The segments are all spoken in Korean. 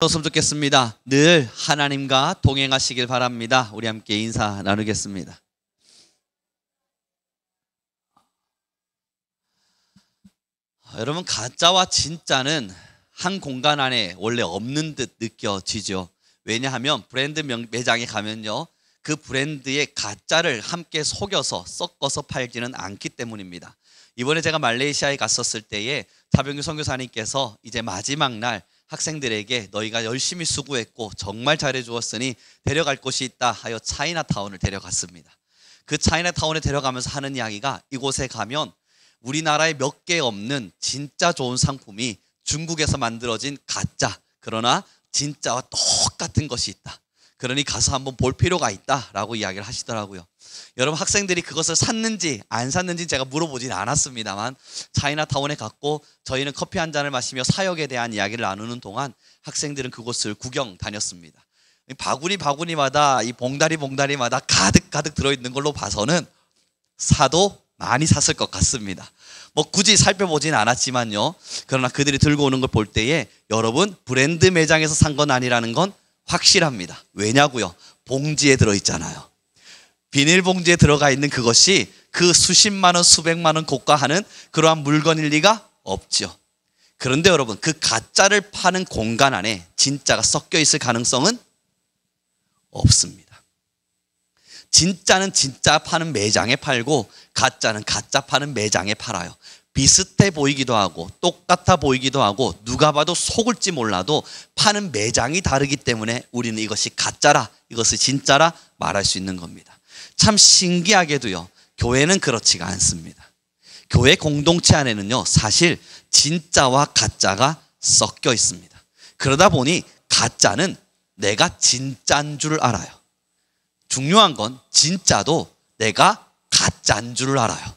었으면 좋겠습니다. 늘 하나님과 동행하시길 바랍니다. 우리 함께 인사 나누겠습니다. 여러분, 가짜와 진짜는 한 공간 안에 원래 없는 듯 느껴지죠. 왜냐하면 브랜드 매장에 가면요, 그 브랜드의 가짜를 함께 속여서 섞어서 팔지는 않기 때문입니다. 이번에 제가 말레이시아에 갔었을 때에 차병규 선교사님께서 이제 마지막 날 학생들에게 너희가 열심히 수고했고 정말 잘해주었으니 데려갈 곳이 있다 하여 차이나타운을 데려갔습니다. 그 차이나타운에 데려가면서 하는 이야기가, 이곳에 가면 우리나라에 몇 개 없는 진짜 좋은 상품이 중국에서 만들어진 가짜, 그러나 진짜와 똑같은 것이 있다. 그러니 가서 한번 볼 필요가 있다라고 이야기를 하시더라고요. 여러분, 학생들이 그것을 샀는지 안 샀는지 제가 물어보진 않았습니다만 차이나타운에 갔고 저희는 커피 한 잔을 마시며 사역에 대한 이야기를 나누는 동안 학생들은 그곳을 구경 다녔습니다. 바구니마다, 이 봉다리마다 가득 들어있는 걸로 봐서는 사도 많이 샀을 것 같습니다. 뭐 굳이 살펴보진 않았지만요, 그러나 그들이 들고 오는 걸 볼 때에 여러분, 브랜드 매장에서 산 건 아니라는 건 확실합니다. 왜냐고요? 봉지에 들어있잖아요. 비닐봉지에 들어가 있는 그것이 그 수십만 원, 수백만 원 고가하는 그러한 물건일 리가 없죠. 그런데 여러분, 그 가짜를 파는 공간 안에 진짜가 섞여 있을 가능성은 없습니다. 진짜는 진짜 파는 매장에 팔고 가짜는 가짜 파는 매장에 팔아요. 비슷해 보이기도 하고 똑같아 보이기도 하고 누가 봐도 속을지 몰라도 파는 매장이 다르기 때문에 우리는 이것이 가짜라, 이것이 진짜라 말할 수 있는 겁니다. 참 신기하게도요, 교회는 그렇지가 않습니다. 교회 공동체 안에는요, 사실 진짜와 가짜가 섞여 있습니다. 그러다 보니 가짜는 내가 진짜인 줄 알아요. 중요한 건 진짜도 내가 가짜인 줄 알아요.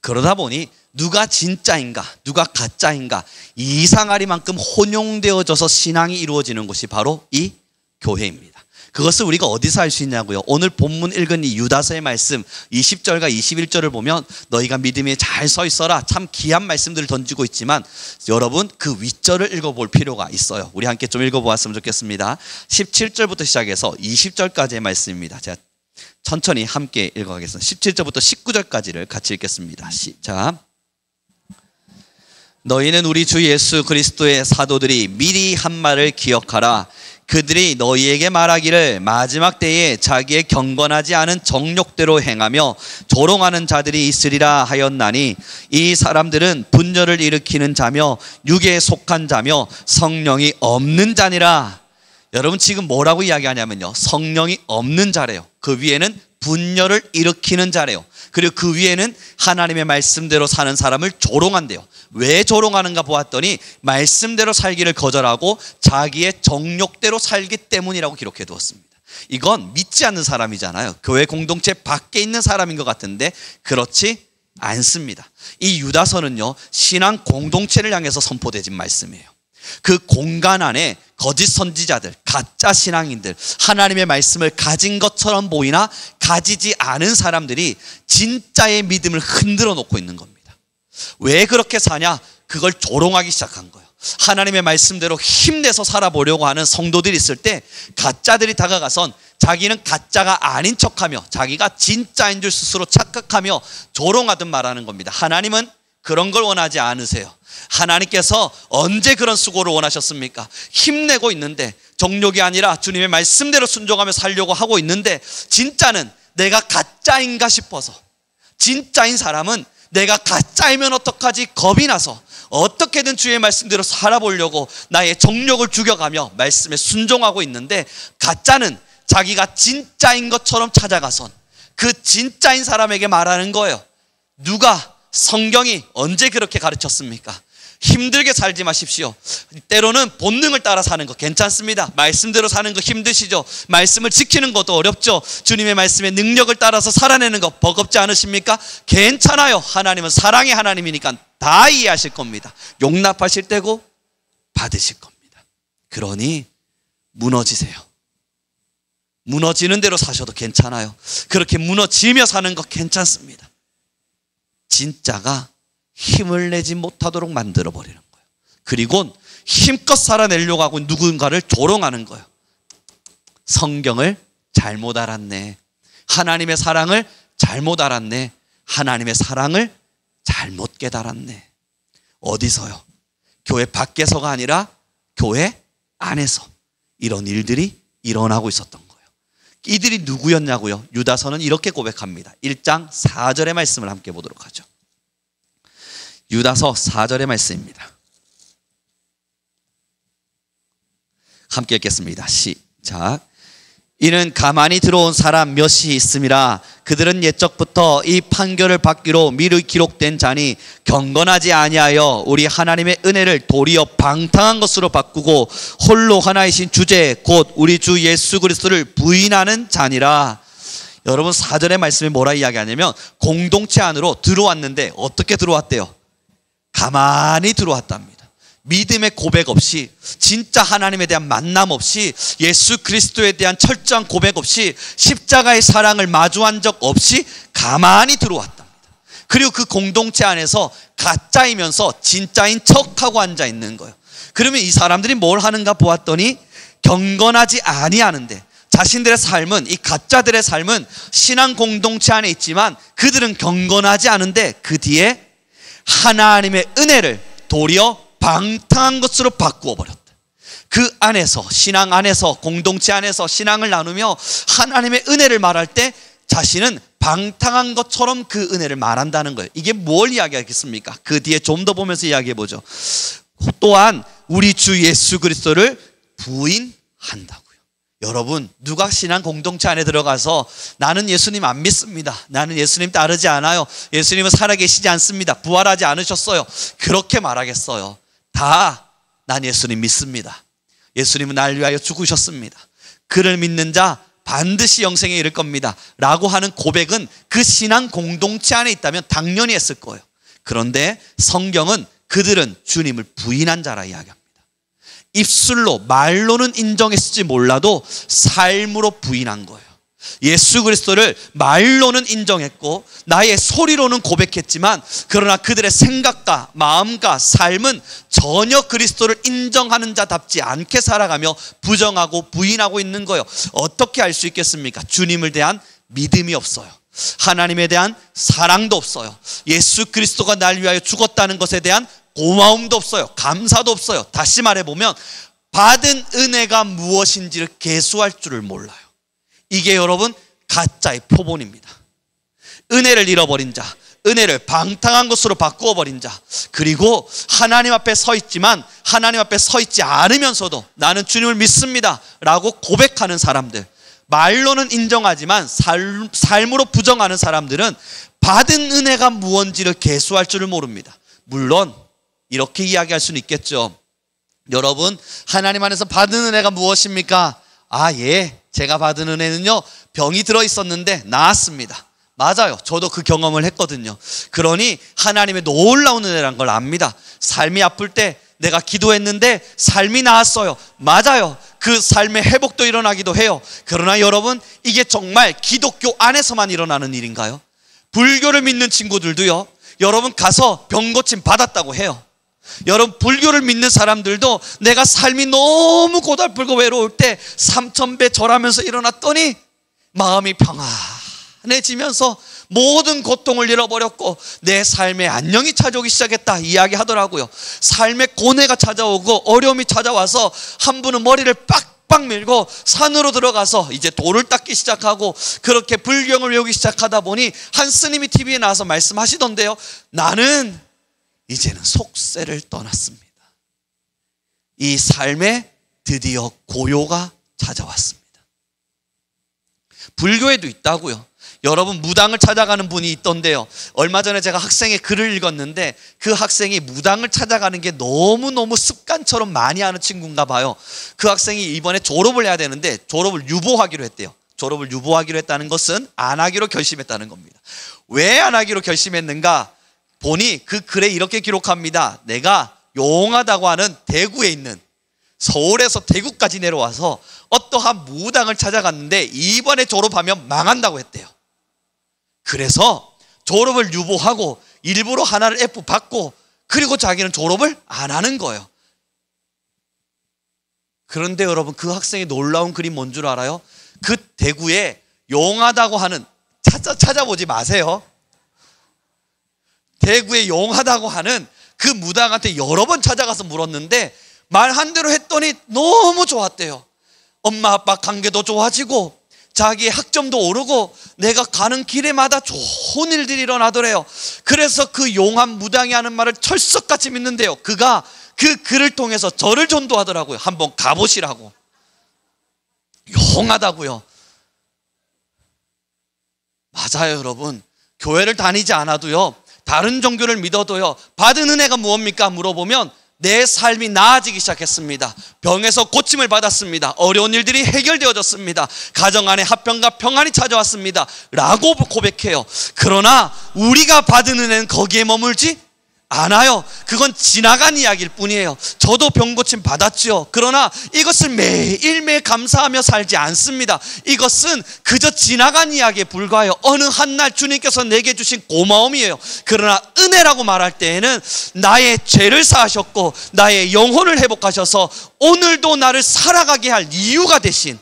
그러다 보니 누가 진짜인가 누가 가짜인가 이상하리만큼 혼용되어져서 신앙이 이루어지는 곳이 바로 이 교회입니다. 그것을 우리가 어디서 알 수 있냐고요? 오늘 본문 읽은 이 유다서의 말씀 20절과 21절을 보면 너희가 믿음에 잘 서 있어라, 참 귀한 말씀들을 던지고 있지만 여러분, 그 윗절을 읽어볼 필요가 있어요. 우리 함께 좀 읽어보았으면 좋겠습니다. 17절부터 시작해서 20절까지의 말씀입니다. 제가 천천히 함께 읽어가겠습니다. 17절부터 19절까지를 같이 읽겠습니다. 시작. 너희는 우리 주 예수 그리스도의 사도들이 미리 한 말을 기억하라. 그들이 너희에게 말하기를 마지막 때에 자기의 경건하지 않은 정욕대로 행하며 조롱하는 자들이 있으리라 하였나니 이 사람들은 분열을 일으키는 자며 육에 속한 자며 성령이 없는 자니라. 여러분, 지금 뭐라고 이야기하냐면요, 성령이 없는 자래요. 그 위에는 분열을 일으키는 자래요. 그리고 그 위에는 하나님의 말씀대로 사는 사람을 조롱한대요. 왜 조롱하는가 보았더니 말씀대로 살기를 거절하고 자기의 정욕대로 살기 때문이라고 기록해 두었습니다. 이건 믿지 않는 사람이잖아요. 교회 공동체 밖에 있는 사람인 것 같은데 그렇지 않습니다. 이 유다서는요, 신앙 공동체를 향해서 선포되진 말씀이에요. 그 공간 안에 거짓 선지자들, 가짜 신앙인들, 하나님의 말씀을 가진 것처럼 보이나 가지지 않은 사람들이 진짜의 믿음을 흔들어 놓고 있는 겁니다. 왜 그렇게 사냐? 그걸 조롱하기 시작한 거예요. 하나님의 말씀대로 힘내서 살아보려고 하는 성도들이 있을 때 가짜들이 다가가선 자기는 가짜가 아닌 척하며 자기가 진짜인 줄 스스로 착각하며 조롱하듯 말하는 겁니다. 하나님은 그런 걸 원하지 않으세요. 하나님께서 언제 그런 수고를 원하셨습니까? 힘내고 있는데, 정욕이 아니라 주님의 말씀대로 순종하며 살려고 하고 있는데 진짜는 내가 가짜인가 싶어서, 진짜인 사람은 내가 가짜이면 어떡하지 겁이 나서 어떻게든 주의 말씀대로 살아보려고 나의 정욕을 죽여가며 말씀에 순종하고 있는데, 가짜는 자기가 진짜인 것처럼 찾아가선 그 진짜인 사람에게 말하는 거예요. 누가, 성경이 언제 그렇게 가르쳤습니까? 힘들게 살지 마십시오. 때로는 본능을 따라 사는 거 괜찮습니다. 말씀대로 사는 거 힘드시죠? 말씀을 지키는 것도 어렵죠? 주님의 말씀의 능력을 따라서 살아내는 거 버겁지 않으십니까? 괜찮아요. 하나님은 사랑의 하나님이니까 다 이해하실 겁니다. 용납하실 때고 받으실 겁니다. 그러니 무너지세요. 무너지는 대로 사셔도 괜찮아요. 그렇게 무너지며 사는 거 괜찮습니다. 진짜가 힘을 내지 못하도록 만들어버리는 거예요. 그리고 힘껏 살아내려고 하고 누군가를 조롱하는 거예요. 성경을 잘못 알았네. 하나님의 사랑을 잘못 알았네. 하나님의 사랑을 잘못 깨달았네. 어디서요? 교회 밖에서가 아니라 교회 안에서 이런 일들이 일어나고 있었던 거예요. 이들이 누구였냐고요? 유다서는 이렇게 고백합니다. 1장 4절의 말씀을 함께 보도록 하죠. 유다서 4절의 말씀입니다. 함께 읽겠습니다. 시작. 이는 가만히 들어온 사람 몇이 있음이라. 그들은 옛적부터 이 판결을 받기로 미리 기록된 자니 경건하지 아니하여 우리 하나님의 은혜를 도리어 방탕한 것으로 바꾸고 홀로 하나이신 주제 곧 우리 주 예수 그리스도를 부인하는 자니라. 여러분 4절의 말씀이 뭐라 이야기하냐면 공동체 안으로 들어왔는데 어떻게 들어왔대요? 가만히 들어왔답니다. 믿음의 고백 없이, 진짜 하나님에 대한 만남 없이, 예수 그리스도에 대한 철저한 고백 없이, 십자가의 사랑을 마주한 적 없이 가만히 들어왔답니다. 그리고 그 공동체 안에서 가짜이면서 진짜인 척하고 앉아 있는 거예요. 그러면 이 사람들이 뭘 하는가 보았더니 경건하지 아니하는데, 자신들의 삶은, 이 가짜들의 삶은 신앙 공동체 안에 있지만 그들은 경건하지 않은데 그 뒤에 하나님의 은혜를 도리어 방탕한 것으로 바꾸어 버렸다. 그 안에서, 신앙 안에서, 공동체 안에서 신앙을 나누며 하나님의 은혜를 말할 때 자신은 방탕한 것처럼 그 은혜를 말한다는 거예요. 이게 뭘 이야기하겠습니까? 그 뒤에 좀 더 보면서 이야기해 보죠. 또한 우리 주 예수 그리스도를 부인한다고요. 여러분, 누가 신앙 공동체 안에 들어가서 나는 예수님 안 믿습니다, 나는 예수님 따르지 않아요, 예수님은 살아계시지 않습니다, 부활하지 않으셨어요, 그렇게 말하겠어요? 다 난 예수님 믿습니다, 예수님은 날 위하여 죽으셨습니다, 그를 믿는 자 반드시 영생에 이를 겁니다 라고 하는 고백은 그 신앙 공동체 안에 있다면 당연히 했을 거예요. 그런데 성경은 그들은 주님을 부인한 자라 이야기합니다. 입술로, 말로는 인정했을지 몰라도 삶으로 부인한 거예요. 예수 그리스도를 말로는 인정했고 나의 소리로는 고백했지만 그러나 그들의 생각과 마음과 삶은 전혀 그리스도를 인정하는 자답지 않게 살아가며 부정하고 부인하고 있는 거예요. 어떻게 알 수 있겠습니까? 주님을 대한 믿음이 없어요. 하나님에 대한 사랑도 없어요. 예수 그리스도가 날 위하여 죽었다는 것에 대한 고마움도 없어요. 감사도 없어요. 다시 말해보면 받은 은혜가 무엇인지를 계수할 줄을 몰라요. 이게 여러분 가짜의 표본입니다. 은혜를 잃어버린 자, 은혜를 방탕한 것으로 바꾸어 버린 자, 그리고 하나님 앞에 서 있지만 하나님 앞에 서 있지 않으면서도 나는 주님을 믿습니다 라고 고백하는 사람들, 말로는 인정하지만 삶으로 부정하는 사람들은 받은 은혜가 무엇인지를 계수할 줄을 모릅니다. 물론 이렇게 이야기할 수는 있겠죠. 여러분, 하나님 안에서 받은 은혜가 무엇입니까? 제가 받은 은혜는요, 병이 들어있었는데 나았습니다. 맞아요. 저도 그 경험을 했거든요. 그러니 하나님의 놀라운 은혜란 걸 압니다. 삶이 아플 때 내가 기도했는데 삶이 나았어요. 맞아요. 그 삶의 회복도 일어나기도 해요. 그러나 여러분, 이게 정말 기독교 안에서만 일어나는 일인가요? 불교를 믿는 친구들도요, 여러분 가서 병 고침 받았다고 해요. 여러분, 불교를 믿는 사람들도 내가 삶이 너무 고달프고 외로울 때 3000배 절하면서 일어났더니 마음이 평안해지면서 모든 고통을 잃어버렸고 내 삶에 안녕이 찾아오기 시작했다 이야기하더라고요. 삶에 고뇌가 찾아오고 어려움이 찾아와서 한 분은 머리를 빡빡 밀고 산으로 들어가서 이제 돌을 닦기 시작하고 그렇게 불경을 외우기 시작하다 보니 한 스님이 TV에 나와서 말씀하시던데요, 나는 이제는 속세를 떠났습니다. 이 삶에 드디어 고요가 찾아왔습니다. 불교에도 있다고요. 여러분, 무당을 찾아가는 분이 있던데요, 얼마 전에 제가 학생의 글을 읽었는데 그 학생이 무당을 찾아가는 게 너무너무 습관처럼 많이 하는 친구인가 봐요. 그 학생이 이번에 졸업을 해야 되는데 졸업을 유보하기로 했대요. 졸업을 유보하기로 했다는 것은 안 하기로 결심했다는 겁니다. 왜 안 하기로 결심했는가 보니 그 글에 이렇게 기록합니다. 내가 용하다고 하는 대구에 있는, 서울에서 대구까지 내려와서 어떠한 무당을 찾아갔는데 이번에 졸업하면 망한다고 했대요. 그래서 졸업을 유보하고 일부러 하나를 F 받고 그리고 자기는 졸업을 안 하는 거예요. 그런데 여러분, 그 학생의 놀라운 글이 뭔 줄 알아요? 그 대구에 용하다고 하는, 찾아보지 마세요. 대구에 용하다고 하는 그 무당한테 여러 번 찾아가서 물었는데 말한 대로 했더니 너무 좋았대요. 엄마 아빠 관계도 좋아지고 자기의 학점도 오르고 내가 가는 길에마다 좋은 일들이 일어나더래요. 그래서 그 용한 무당이 하는 말을 철석같이 믿는데요. 그가 그 글을 통해서 저를 전도하더라고요. 한번 가보시라고. 용하다고요. 맞아요, 여러분. 교회를 다니지 않아도요, 다른 종교를 믿어도요, 받은 은혜가 무엇입니까? 물어보면 내 삶이 나아지기 시작했습니다. 병에서 고침을 받았습니다. 어려운 일들이 해결되어졌습니다. 가정 안에 화평과 평안이 찾아왔습니다 라고 고백해요. 그러나 우리가 받은 은혜는 거기에 머물지 않아요. 그건 지나간 이야기일 뿐이에요. 저도 병 고침 받았죠. 그러나 이것을 매일매일 감사하며 살지 않습니다. 이것은 그저 지나간 이야기에 불과해요. 어느 한날 주님께서 내게 주신 고마움이에요. 그러나 은혜라고 말할 때에는 나의 죄를 사하셨고 나의 영혼을 회복하셔서 오늘도 나를 살아가게 할 이유가 되신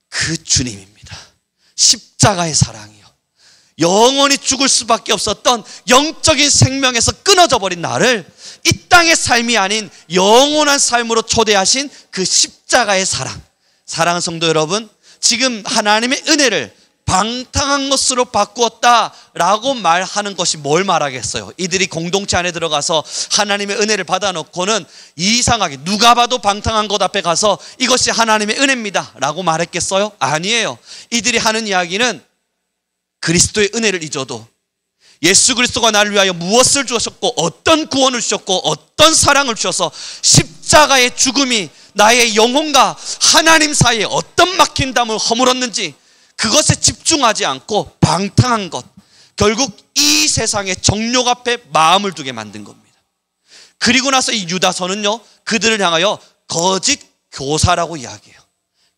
그 주님입니다. 십자가의 사랑이요, 영원히 죽을 수밖에 없었던 영적인 생명에서 끊어져 버린 나를 이 땅의 삶이 아닌 영원한 삶으로 초대하신 그 십자가의 사랑. 사랑하는 성도 여러분, 지금 하나님의 은혜를 방탕한 것으로 바꾸었다라고 말하는 것이 뭘 말하겠어요? 이들이 공동체 안에 들어가서 하나님의 은혜를 받아놓고는 이상하게 누가 봐도 방탕한 것 앞에 가서 이것이 하나님의 은혜입니다 라고 말했겠어요? 아니에요. 이들이 하는 이야기는 그리스도의 은혜를 잊어도 예수 그리스도가 나를 위하여 무엇을 주셨고 어떤 구원을 주셨고 어떤 사랑을 주셔서 십자가의 죽음이 나의 영혼과 하나님 사이에 어떤 막힌 담을 허물었는지 그것에 집중하지 않고 방탕한 것, 결국 이 세상의 정욕 앞에 마음을 두게 만든 겁니다. 그리고 나서 이 유다서는요, 그들을 향하여 거짓 교사라고 이야기해요.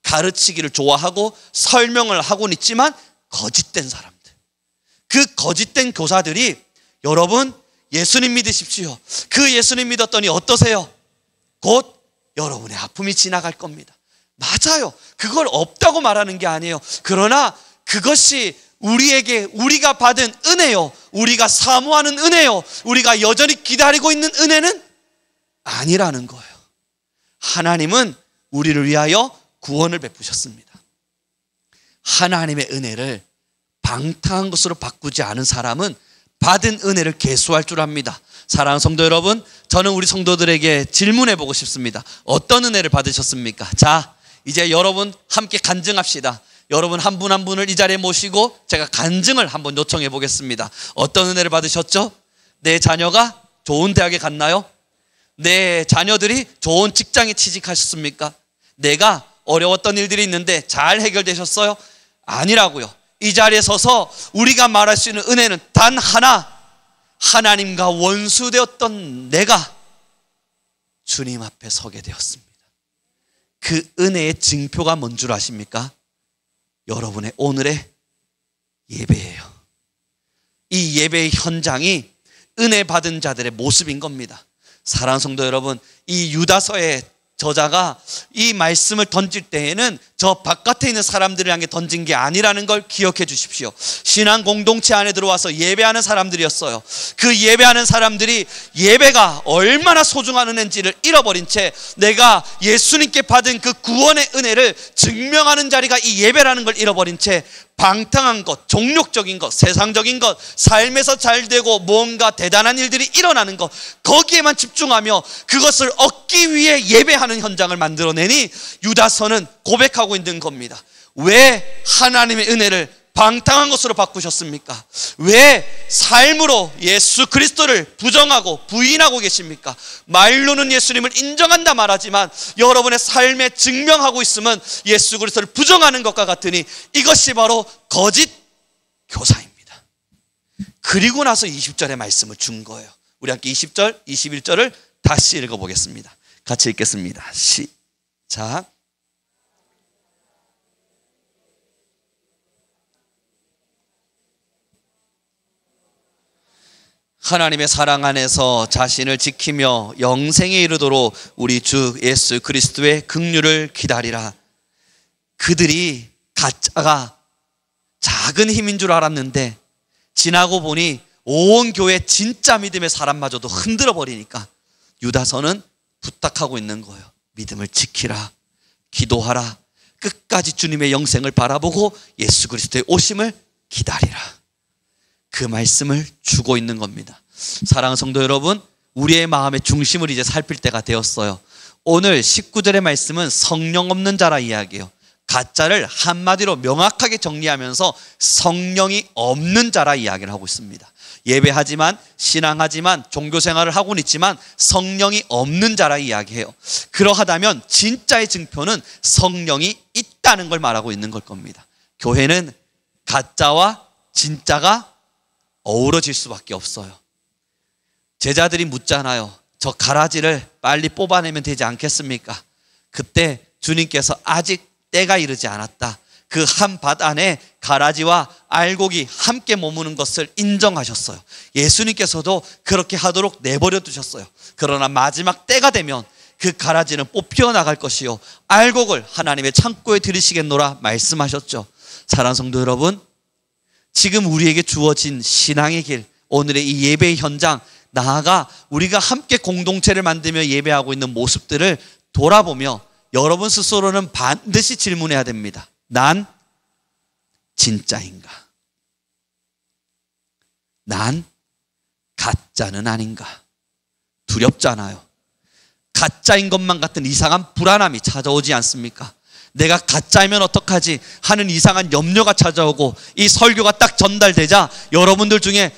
가르치기를 좋아하고 설명을 하고는 있지만 거짓된 사람들, 그 거짓된 교사들이 여러분 예수님 믿으십시오. 그 예수님 믿었더니 어떠세요? 곧 여러분의 아픔이 지나갈 겁니다. 맞아요. 그걸 없다고 말하는 게 아니에요. 그러나 그것이 우리에게 우리가 받은 은혜요, 우리가 사모하는 은혜요, 우리가 여전히 기다리고 있는 은혜는 아니라는 거예요. 하나님은 우리를 위하여 구원을 베푸셨습니다. 하나님의 은혜를 방탕한 것으로 바꾸지 않은 사람은 받은 은혜를 계수할 줄 압니다. 사랑하는 성도 여러분, 저는 우리 성도들에게 질문해 보고 싶습니다. 어떤 은혜를 받으셨습니까? 자, 이제 여러분 함께 간증합시다. 여러분 한 분 한 분을 이 자리에 모시고 제가 간증을 한번 요청해 보겠습니다. 어떤 은혜를 받으셨죠? 내 자녀가 좋은 대학에 갔나요? 내 자녀들이 좋은 직장에 취직하셨습니까? 내가 어려웠던 일들이 있는데 잘 해결되셨어요? 아니라고요. 이 자리에 서서 우리가 말할 수 있는 은혜는 단 하나, 하나님과 원수되었던 내가 주님 앞에 서게 되었습니다. 그 은혜의 증표가 뭔 줄 아십니까? 여러분의 오늘의 예배예요. 이 예배의 현장이 은혜 받은 자들의 모습인 겁니다. 사랑하는 성도 여러분, 이 유다서의 저자가 이 말씀을 던질 때에는 저 바깥에 있는 사람들을 향해 던진 게 아니라는 걸 기억해 주십시오. 신앙 공동체 안에 들어와서 예배하는 사람들이었어요. 그 예배하는 사람들이 예배가 얼마나 소중한 은혜인지를 잃어버린 채 내가 예수님께 받은 그 구원의 은혜를 증명하는 자리가 이 예배라는 걸 잃어버린 채 방탕한 것, 종욕적인 것, 세상적인 것, 삶에서 잘 되고 뭔가 대단한 일들이 일어나는 것, 거기에만 집중하며 그것을 얻기 위해 예배하는 현장을 만들어내니 유다서는 고백하고 있는 겁니다. 왜 하나님의 은혜를 방탕한 것으로 바꾸셨습니까? 왜 삶으로 예수 그리스도를 부정하고 부인하고 계십니까? 말로는 예수님을 인정한다 말하지만 여러분의 삶에 증명하고 있으면 예수 그리스도를 부정하는 것과 같으니 이것이 바로 거짓 교사입니다. 그리고 나서 20절의 말씀을 준 거예요. 우리 함께 20절, 21절을 다시 읽어보겠습니다. 같이 읽겠습니다. 시작. 하나님의 사랑 안에서 자신을 지키며 영생에 이르도록 우리 주 예수 그리스도의 긍휼을 기다리라. 그들이 가짜가 작은 힘인 줄 알았는데 지나고 보니 온 교회 진짜 믿음의 사람마저도 흔들어 버리니까 유다서는 부탁하고 있는 거예요. 믿음을 지키라, 기도하라, 끝까지 주님의 영생을 바라보고 예수 그리스도의 오심을 기다리라. 그 말씀을 주고 있는 겁니다. 사랑하는 성도 여러분, 우리의 마음의 중심을 이제 살필 때가 되었어요. 오늘 19절의 말씀은 성령 없는 자라 이야기해요. 가짜를 한마디로 명확하게 정리하면서 성령이 없는 자라 이야기를 하고 있습니다. 예배하지만, 신앙하지만, 종교생활을 하고는 있지만 성령이 없는 자라 이야기해요. 그러하다면 진짜의 증표는 성령이 있다는 걸 말하고 있는 걸 겁니다. 교회는 가짜와 진짜가 어우러질 수밖에 없어요. 제자들이 묻잖아요. 저 가라지를 빨리 뽑아내면 되지 않겠습니까? 그때 주님께서 아직 때가 이르지 않았다. 그 한 밭 안에 가라지와 알곡이 함께 머무는 것을 인정하셨어요. 예수님께서도 그렇게 하도록 내버려 두셨어요. 그러나 마지막 때가 되면 그 가라지는 뽑혀 나갈 것이요 알곡을 하나님의 창고에 들이시겠노라 말씀하셨죠. 사랑하는 성도 여러분, 지금 우리에게 주어진 신앙의 길, 오늘의 이 예배의 현장, 나아가 우리가 함께 공동체를 만들며 예배하고 있는 모습들을 돌아보며 여러분 스스로는 반드시 질문해야 됩니다. 난 진짜인가? 난 가짜는 아닌가? 두렵잖아요. 가짜인 것만 같은 이상한 불안함이 찾아오지 않습니까? 내가 가짜이면 어떡하지 하는 이상한 염려가 찾아오고 이 설교가 딱 전달되자 여러분들 중에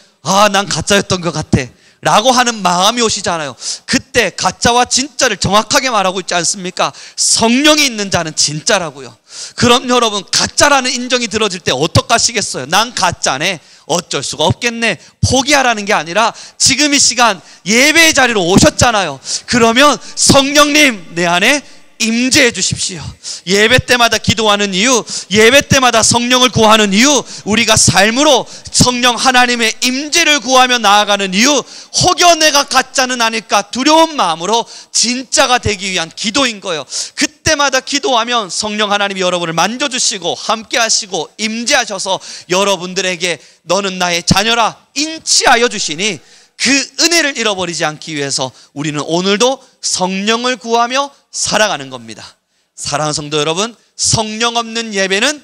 난 가짜였던 것 같아 라고 하는 마음이 오시잖아요. 그때 가짜와 진짜를 정확하게 말하고 있지 않습니까? 성령이 있는 자는 진짜라고요. 그럼 여러분, 가짜라는 인정이 들어질 때 어떡하시겠어요? 난 가짜네, 어쩔 수가 없겠네, 포기하라는 게 아니라 지금 이 시간 예배의 자리로 오셨잖아요. 그러면 성령님 내 안에 임재해 주십시오. 예배 때마다 기도하는 이유, 예배 때마다 성령을 구하는 이유, 우리가 삶으로 성령 하나님의 임재를 구하며 나아가는 이유, 혹여 내가 가짜는 아닐까 두려운 마음으로 진짜가 되기 위한 기도인 거예요. 그때마다 기도하면 성령 하나님이 여러분을 만져주시고 함께 하시고 임재하셔서 여러분들에게 너는 나의 자녀라 인치하여 주시니 그 은혜를 잃어버리지 않기 위해서 우리는 오늘도 성령을 구하며 살아가는 겁니다. 사랑하는 성도 여러분, 성령 없는 예배는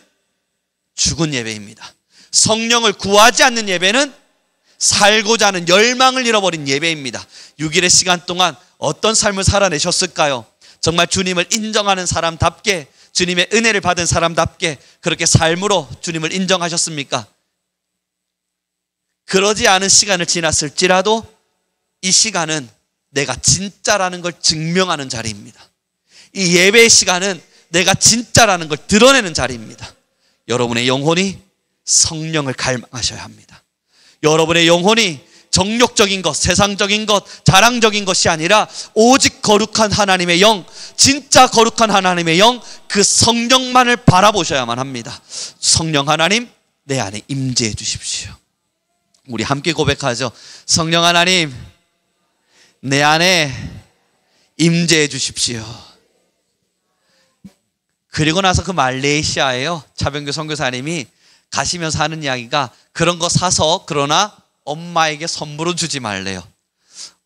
죽은 예배입니다. 성령을 구하지 않는 예배는 살고자 하는 열망을 잃어버린 예배입니다. 6일의 시간 동안 어떤 삶을 살아내셨을까요? 정말 주님을 인정하는 사람답게, 주님의 은혜를 받은 사람답게 그렇게 삶으로 주님을 인정하셨습니까? 그러지 않은 시간을 지났을지라도 이 시간은 내가 진짜라는 걸 증명하는 자리입니다. 이 예배의 시간은 내가 진짜라는 걸 드러내는 자리입니다. 여러분의 영혼이 성령을 갈망하셔야 합니다. 여러분의 영혼이 정욕적인 것, 세상적인 것, 자랑적인 것이 아니라 오직 거룩한 하나님의 영, 진짜 거룩한 하나님의 영, 그 성령만을 바라보셔야만 합니다. 성령 하나님, 내 안에 임재해 주십시오. 우리 함께 고백하죠. 성령 하나님, 내 안에 임재해 주십시오. 그리고 나서 그 말레이시아에요, 차병규 선교사님이 가시면서 하는 이야기가 그런 거 사서 그러나 엄마에게 선물로 주지 말래요.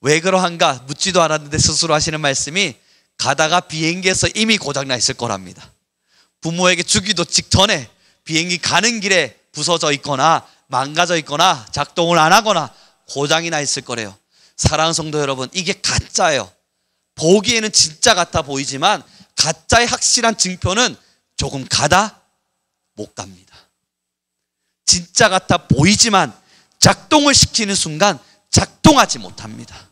왜 그러한가 묻지도 않았는데 스스로 하시는 말씀이 가다가 비행기에서 이미 고장나 있을 거랍니다. 부모에게 주기도 직전에 비행기 가는 길에 부서져 있거나 망가져 있거나 작동을 안 하거나 고장이 나 있을 거래요. 사랑하는 성도 여러분, 이게 가짜예요. 보기에는 진짜 같아 보이지만 가짜의 확실한 증표는 조금 가다 못 갑니다. 진짜 같아 보이지만 작동을 시키는 순간 작동하지 못합니다.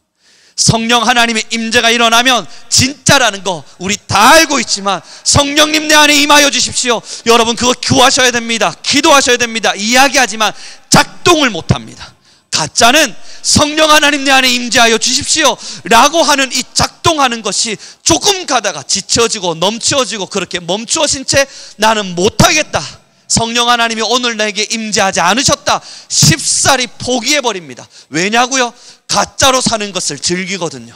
성령 하나님의 임재가 일어나면 진짜라는 거 우리 다 알고 있지만 성령님 내 안에 임하여 주십시오. 여러분 그거 구하셔야 됩니다. 기도하셔야 됩니다. 이야기하지만 작동을 못합니다. 가짜는 성령 하나님 내 안에 임재하여 주십시오 라고 하는 이 작동하는 것이 조금 가다가 지쳐지고 넘치어지고 그렇게 멈추어진 채 나는 못하겠다, 성령 하나님이 오늘 내게 임재하지 않으셨다, 쉽사리 포기해버립니다. 왜냐고요? 가짜로 사는 것을 즐기거든요.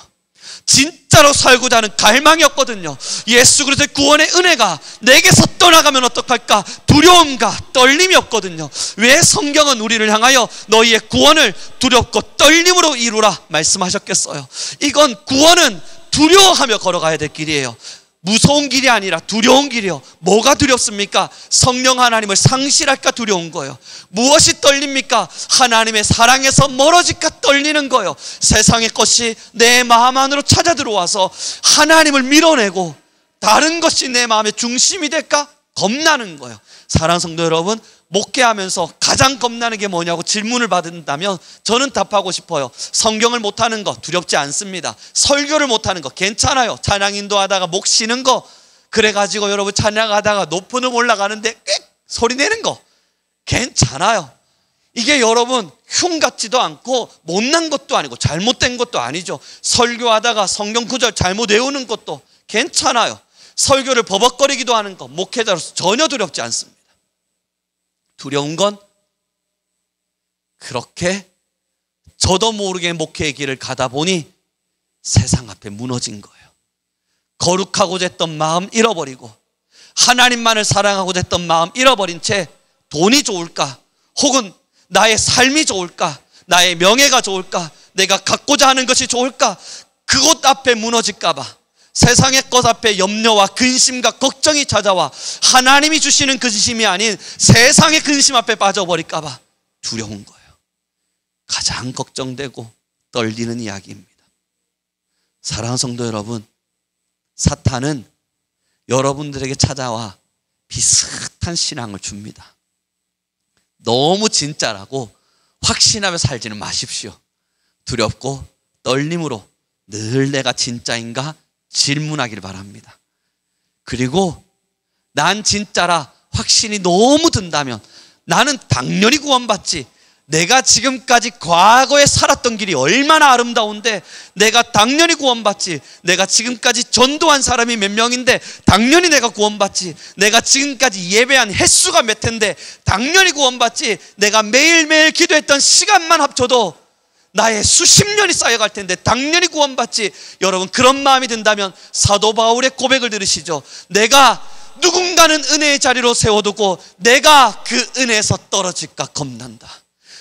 진짜로 살고자 하는 갈망이 없거든요. 예수 그리스도의 구원의 은혜가 내게서 떠나가면 어떡할까 두려움과 떨림이 없거든요. 왜 성경은 우리를 향하여 너희의 구원을 두렵고 떨림으로 이루라 말씀하셨겠어요? 이건 구원은 두려워하며 걸어가야 될 길이에요. 무서운 길이 아니라 두려운 길이요. 뭐가 두렵습니까? 성령 하나님을 상실할까 두려운 거예요. 무엇이 떨립니까? 하나님의 사랑에서 멀어질까 떨리는 거예요. 세상의 것이 내 마음 안으로 찾아 들어와서 하나님을 밀어내고 다른 것이 내 마음의 중심이 될까 겁나는 거예요. 사랑하는 성도 여러분, 목회하면서 가장 겁나는 게 뭐냐고 질문을 받는다면 저는 답하고 싶어요. 성경을 못하는 거 두렵지 않습니다. 설교를 못하는 거 괜찮아요. 찬양 인도하다가 목 쉬는 거, 그래가지고 여러분 찬양하다가 높은 음 올라가는데 꽥 소리 내는 거 괜찮아요. 이게 여러분 흉 같지도 않고 못난 것도 아니고 잘못된 것도 아니죠. 설교하다가 성경 구절 잘못 외우는 것도 괜찮아요. 설교를 버벅거리기도 하는 거 목회자로서 전혀 두렵지 않습니다. 두려운 건 그렇게 저도 모르게 목회의 길을 가다 보니 세상 앞에 무너진 거예요. 거룩하고자 했던 마음 잃어버리고 하나님만을 사랑하고자 했던 마음 잃어버린 채 돈이 좋을까, 혹은 나의 삶이 좋을까, 나의 명예가 좋을까, 내가 갖고자 하는 것이 좋을까, 그것 앞에 무너질까 봐, 세상의 것 앞에 염려와 근심과 걱정이 찾아와 하나님이 주시는 근심이 아닌 세상의 근심 앞에 빠져버릴까 봐 두려운 거예요. 가장 걱정되고 떨리는 이야기입니다. 사랑하는 성도 여러분, 사탄은 여러분들에게 찾아와 비슷한 신앙을 줍니다. 너무 진짜라고 확신하며 살지는 마십시오. 두렵고 떨림으로 늘 내가 진짜인가 질문하길 바랍니다. 그리고 난 진짜라 확신이 너무 든다면 나는 당연히 구원받지, 내가 지금까지 과거에 살았던 길이 얼마나 아름다운데 내가 당연히 구원받지, 내가 지금까지 전도한 사람이 몇 명인데 당연히 내가 구원받지, 내가 지금까지 예배한 횟수가 몇 텐데 당연히 구원받지, 내가 매일매일 기도했던 시간만 합쳐도 나의 수십 년이 쌓여갈 텐데 당연히 구원받지. 여러분 그런 마음이 든다면 사도 바울의 고백을 들으시죠. 내가 누군가는 은혜의 자리로 세워두고 내가 그 은혜에서 떨어질까 겁난다.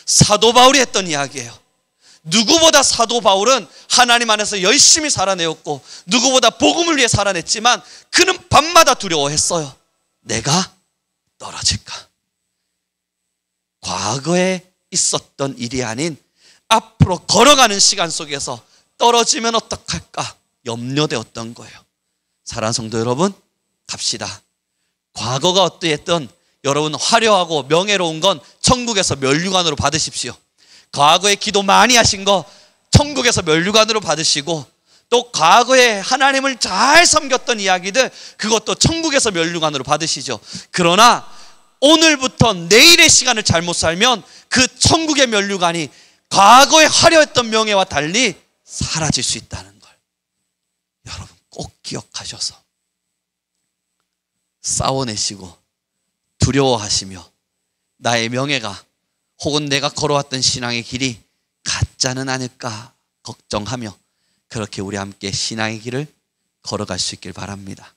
사도 바울이 했던 이야기예요. 누구보다 사도 바울은 하나님 안에서 열심히 살아내었고 누구보다 복음을 위해 살아냈지만 그는 밤마다 두려워했어요. 내가 떨어질까. 과거에 있었던 일이 아닌 앞으로 걸어가는 시간 속에서 떨어지면 어떡할까 염려되었던 거예요. 사랑하는 성도 여러분, 갑시다. 과거가 어떠했든 여러분 화려하고 명예로운 건 천국에서 면류관으로 받으십시오. 과거에 기도 많이 하신 거 천국에서 면류관으로 받으시고, 또 과거에 하나님을 잘 섬겼던 이야기들 그것도 천국에서 면류관으로 받으시죠. 그러나 오늘부터 내일의 시간을 잘못 살면 그 천국의 면류관이 과거에 화려했던 명예와 달리 사라질 수 있다는 걸 여러분 꼭 기억하셔서 싸워내시고 두려워하시며 나의 명예가 혹은 내가 걸어왔던 신앙의 길이 가짜는 아닐까 걱정하며 그렇게 우리 함께 신앙의 길을 걸어갈 수 있길 바랍니다.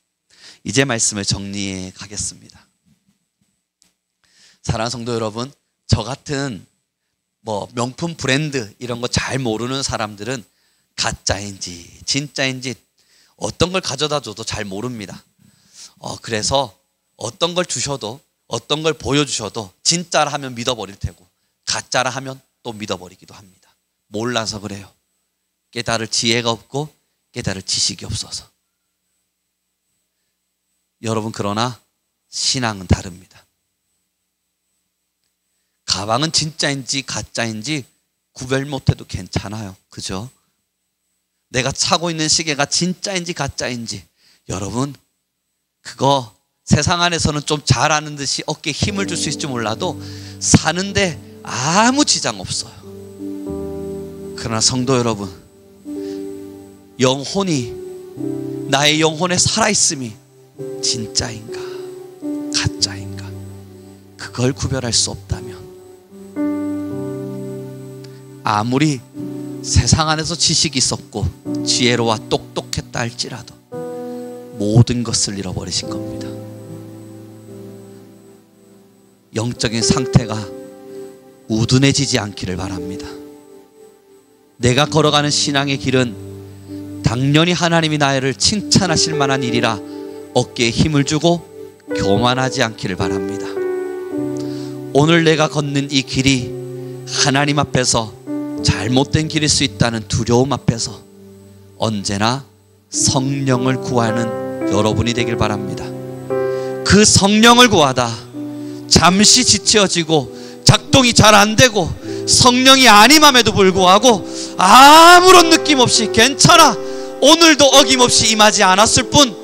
이제 말씀을 정리해 가겠습니다. 사랑하는 성도 여러분, 저 같은 명품 브랜드 이런 거 잘 모르는 사람들은 가짜인지 진짜인지 어떤 걸 가져다 줘도 잘 모릅니다. 그래서 어떤 걸 주셔도 어떤 걸 보여주셔도 진짜라 하면 믿어버릴 테고 가짜라 하면 또 믿어버리기도 합니다. 몰라서 그래요. 깨달을 지혜가 없고 깨달을 지식이 없어서. 여러분 그러나 신앙은 다릅니다. 가방은 진짜인지 가짜인지 구별 못해도 괜찮아요. 그죠? 내가 차고 있는 시계가 진짜인지 가짜인지 여러분 그거 세상 안에서는 좀 잘 아는 듯이 어깨에 힘을 줄 수 있을지 몰라도 사는데 아무 지장 없어요. 그러나 성도 여러분, 영혼이 나의 영혼에 살아있음이 진짜인가 가짜인가 그걸 구별할 수 없다면, 아무리 세상 안에서 지식이 있었고 지혜로와 똑똑했다 할지라도 모든 것을 잃어버리신 겁니다. 영적인 상태가 우둔해지지 않기를 바랍니다. 내가 걸어가는 신앙의 길은 당연히 하나님이 나를 칭찬하실 만한 일이라 어깨에 힘을 주고 교만하지 않기를 바랍니다. 오늘 내가 걷는 이 길이 하나님 앞에서 잘못된 길일 수 있다는 두려움 앞에서 언제나 성령을 구하는 여러분이 되길 바랍니다. 그 성령을 구하다 잠시 지쳐지고 작동이 잘 안 되고 성령이 아님함에도 불구하고 아무런 느낌 없이 괜찮아, 오늘도 어김없이 임하지 않았을 뿐,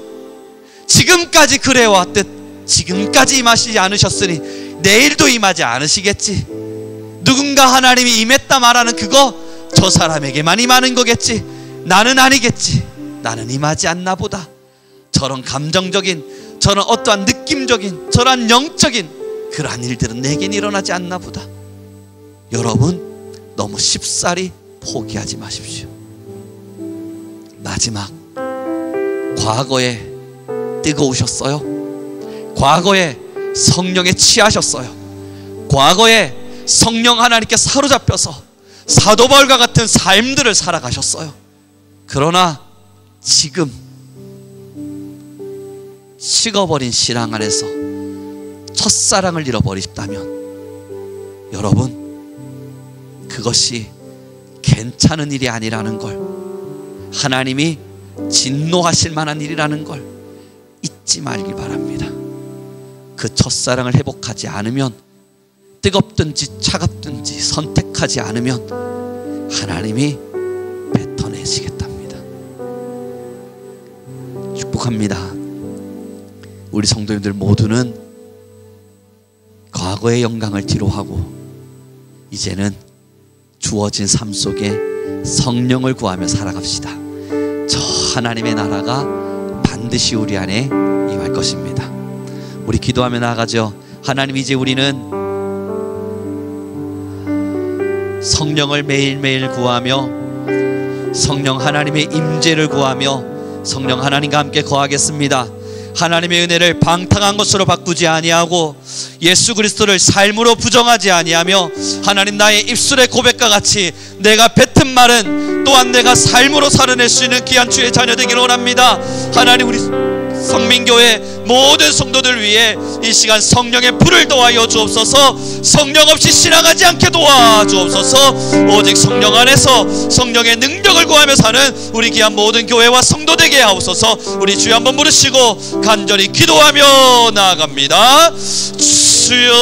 지금까지 그래왔듯 지금까지 임하시지 않으셨으니 내일도 임하지 않으시겠지, 누군가 하나님이 임했다 말하는 그거 저 사람에게만 임하는 거겠지, 나는 아니겠지, 나는 임하지 않나 보다, 저런 감정적인, 저런 어떠한 느낌적인, 저런 영적인 그러한 일들은 내겐 일어나지 않나 보다. 여러분, 너무 쉽사리 포기하지 마십시오. 마지막, 과거에 뜨거우셨어요? 과거에 성령에 취하셨어요? 과거에 성령 하나님께 사로잡혀서 사도 바울과 같은 삶들을 살아가셨어요? 그러나 지금 식어버린 신앙 안에서 첫사랑을 잃어버리셨다면 여러분, 그것이 괜찮은 일이 아니라는 걸, 하나님이 진노하실 만한 일이라는 걸 잊지 말기 바랍니다. 그 첫사랑을 회복하지 않으면, 뜨겁든지 차갑든지 선택하지 않으면 하나님이 뱉어내시겠답니다. 축복합니다. 우리 성도님들 모두는 과거의 영광을 뒤로하고 이제는 주어진 삶 속에 성령을 구하며 살아갑시다. 저 하나님의 나라가 반드시 우리 안에 임할 것입니다. 우리 기도하며 나아가죠. 하나님, 이제 우리는 성령을 매일매일 구하며 성령 하나님의 임재를 구하며 성령 하나님과 함께 거하겠습니다. 하나님의 은혜를 방탕한 것으로 바꾸지 아니하고 예수 그리스도를 삶으로 부정하지 아니하며, 하나님, 나의 입술의 고백과 같이 내가 뱉은 말은 또한 내가 삶으로 살아낼 수 있는 귀한 주의 자녀 되기를 원합니다. 하나님, 우리 성민교회 모든 성도들 위해 이 시간 성령의 불을 도와여 주옵소서. 성령 없이 신앙하지 않게 도와주옵소서. 오직 성령 안에서 성령의 능력을 구하며 사는 우리 귀한 모든 교회와 성도 되게 하옵소서. 우리 주여 한번 부르시고 간절히 기도하며 나아갑니다. 주여